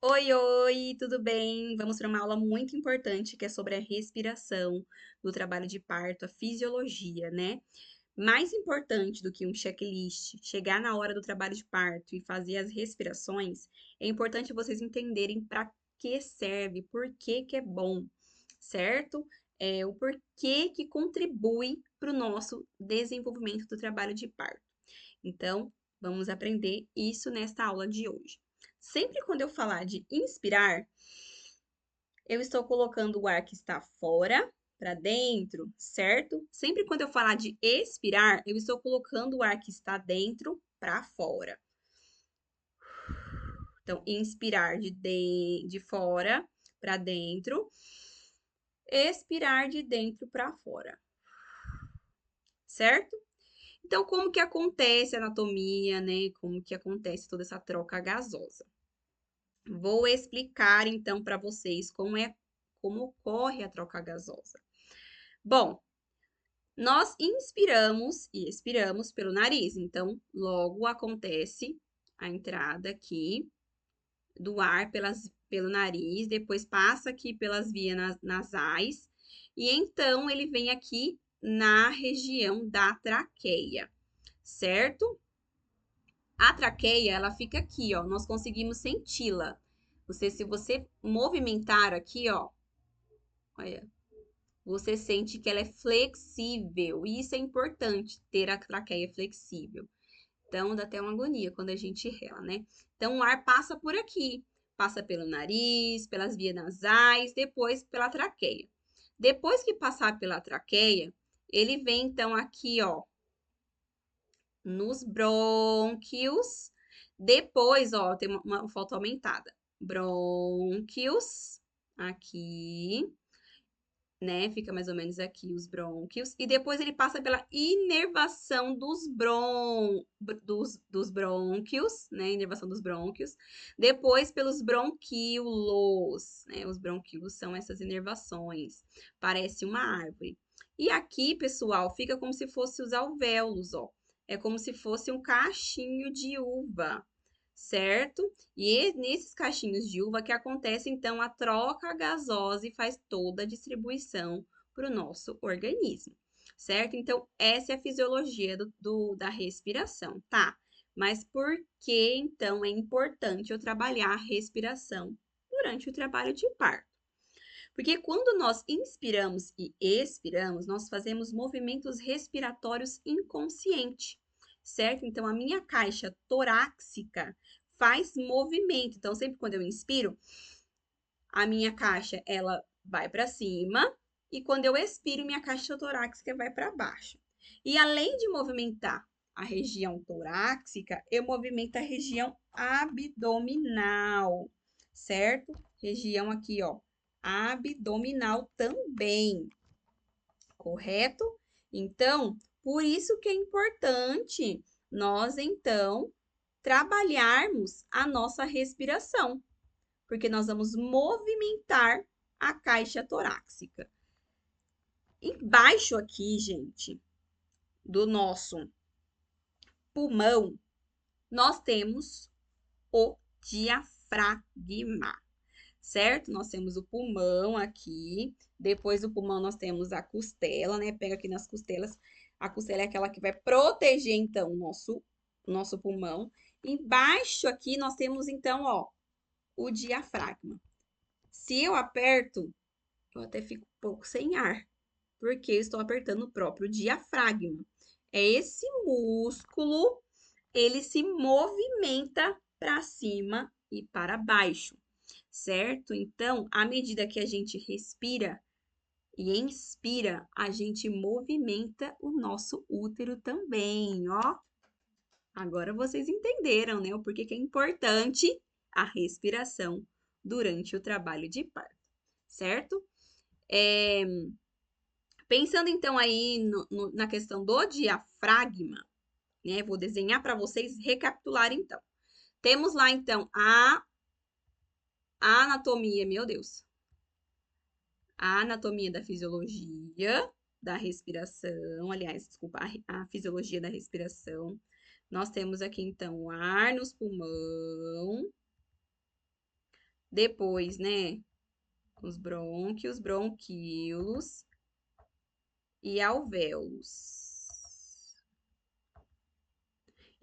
Oi, oi, tudo bem? Vamos para uma aula muito importante que é sobre a respiração do trabalho de parto, a fisiologia, né? Mais importante do que um checklist, chegar na hora do trabalho de parto e fazer as respirações, é importante vocês entenderem para que serve, por que que é bom, certo? O porquê que contribui para o nosso desenvolvimento do trabalho de parto. Então, vamos aprender isso nesta aula de hoje. Sempre quando eu falar de inspirar, eu estou colocando o ar que está fora para dentro, certo? Sempre quando eu falar de expirar, eu estou colocando o ar que está dentro para fora. Então, inspirar de fora para dentro, expirar de dentro para fora, certo? Então, como que acontece a anatomia, né? Como que acontece toda essa troca gasosa? Vou explicar então para vocês como ocorre a troca gasosa. Bom, nós inspiramos e expiramos pelo nariz, então logo acontece a entrada aqui do ar pelo nariz, depois passa aqui pelas vias nasais e então ele vem aqui na região da traqueia, certo? A traqueia, ela fica aqui, ó, nós conseguimos senti-la. Se você movimentar aqui, ó, olha, você sente que ela é flexível. E isso é importante, ter a traqueia flexível. Então, dá até uma agonia quando a gente rela, né? Então, o ar passa por aqui. Passa pelo nariz, pelas vias nasais, depois pela traqueia. Depois que passar pela traqueia, ele vem, então, aqui, ó, nos brônquios. Depois, ó, tem uma foto aumentada. Brônquios, aqui, né? Fica mais ou menos aqui os brônquios. E depois ele passa pela inervação dos brônquios, né? Inervação dos brônquios. Depois pelos bronquíolos, né? Os bronquíolos são essas inervações. Parece uma árvore. E aqui, pessoal, fica como se fosse os alvéolos, ó. É como se fosse um cachinho de uva, certo? E nesses cachinhos de uva que acontece então a troca gasosa e faz toda a distribuição para o nosso organismo, certo? Então, essa é a fisiologia da respiração, tá? Mas por que então é importante eu trabalhar a respiração durante o trabalho de parto? Porque quando nós inspiramos e expiramos, nós fazemos movimentos respiratórios inconscientes, certo? Então, a minha caixa torácica faz movimento. Então, sempre quando eu inspiro, a minha caixa ela vai para cima e quando eu expiro, minha caixa torácica vai para baixo. E além de movimentar a região torácica, eu movimento a região abdominal, certo? Região aqui, ó, abdominal também, correto? Então, por isso que é importante nós, então, trabalharmos a nossa respiração, porque nós vamos movimentar a caixa torácica. Embaixo aqui, gente, do nosso pulmão, nós temos o diafragma, certo? Nós temos o pulmão aqui, depois do pulmão nós temos a costela, né? Pega aqui nas costelas. A costela é aquela que vai proteger, então, o nosso pulmão. Embaixo aqui nós temos, então, ó, o diafragma. Se eu aperto, eu até fico um pouco sem ar, porque eu estou apertando o próprio diafragma. É esse músculo, ele se movimenta para cima e para baixo, certo? Então, à medida que a gente respira e inspira, a gente movimenta o nosso útero também, ó. Agora vocês entenderam, né? O porquê que é importante a respiração durante o trabalho de parto, certo? É, Pensando então aí na questão do diafragma, né? Vou desenhar para vocês recapitular então. Temos lá então a anatomia, meu Deus, a anatomia da fisiologia da respiração, aliás, desculpa, a fisiologia da respiração. Nós temos aqui então o ar nos pulmão, Depois, né, os brônquios, bronquíolos e alvéolos.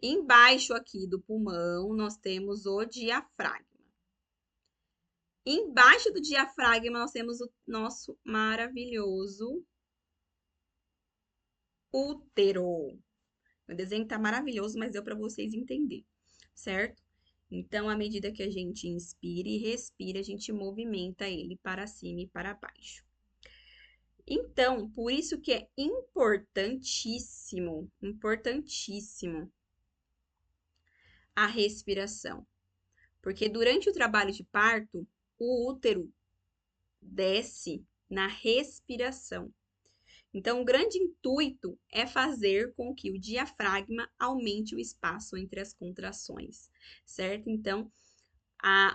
Embaixo aqui do pulmão, nós temos o diafragma. Embaixo do diafragma, nós temos o nosso maravilhoso útero. O desenho tá maravilhoso, mas deu para vocês entenderem, certo? Então, à medida que a gente inspira e respira, a gente movimenta ele para cima e para baixo. Então, por isso que é importantíssimo, importantíssimo a respiração. Porque durante o trabalho de parto, o útero desce na respiração. Então, o grande intuito é fazer com que o diafragma aumente o espaço entre as contrações, certo? Então,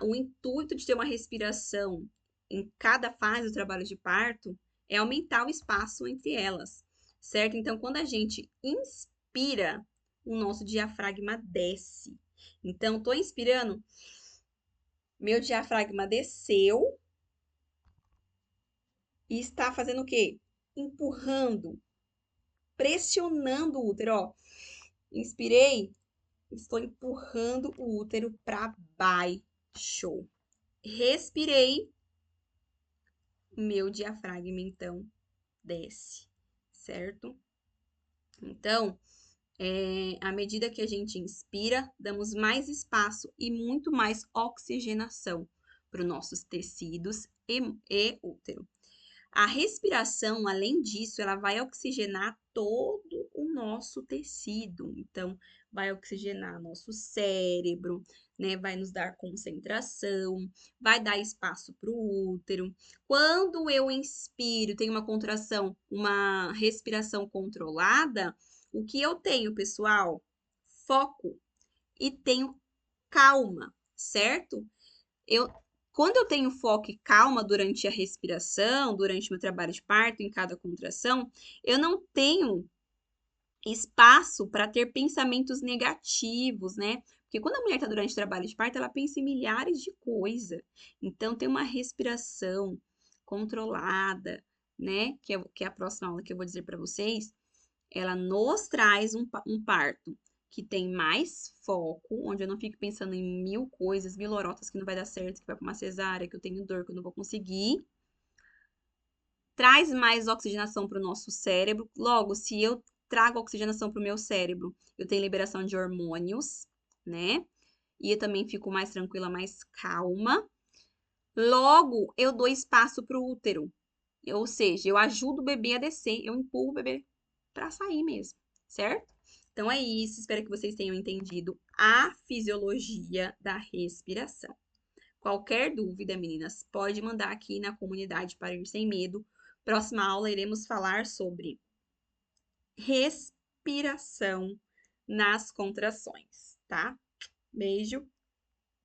o intuito de ter uma respiração em cada fase do trabalho de parto é aumentar o espaço entre elas, certo? Então, quando a gente inspira, o nosso diafragma desce. Então, estou inspirando, meu diafragma desceu e está fazendo o quê? Empurrando, pressionando o útero, ó. Inspirei, estou empurrando o útero para baixo. Respirei, meu diafragma então desce, certo? Então, à medida que a gente inspira, damos mais espaço e muito mais oxigenação para os nossos tecidos e útero. A respiração, além disso, ela vai oxigenar todo o nosso tecido. Então, vai oxigenar nosso cérebro, né? Vai nos dar concentração, vai dar espaço para o útero. Quando eu inspiro, tenho uma contração, uma respiração controlada, o que eu tenho, pessoal? Foco e tenho calma, certo? Quando eu tenho foco e calma durante a respiração, durante meu trabalho de parto, em cada contração, eu não tenho espaço para ter pensamentos negativos, né? Porque quando a mulher está durante o trabalho de parto, ela pensa em milhares de coisas. Então, tem uma respiração controlada, né? Que é a próxima aula que eu vou dizer para vocês. Ela nos traz um parto que tem mais foco, onde eu não fico pensando em mil coisas, mil lorotas que não vai dar certo, que vai para uma cesárea, que eu tenho dor, que eu não vou conseguir. Traz mais oxigenação para o nosso cérebro. Logo, se eu trago oxigenação para o meu cérebro, eu tenho liberação de hormônios, né? E eu também fico mais tranquila, mais calma. Logo, eu dou espaço para o útero. Ou seja, eu ajudo o bebê a descer, eu empurro o bebê para sair mesmo, certo? Então é isso, espero que vocês tenham entendido a fisiologia da respiração. Qualquer dúvida, meninas, pode mandar aqui na comunidade Parir Sem Medo. Próxima aula iremos falar sobre respiração nas contrações, tá? Beijo,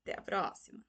até a próxima.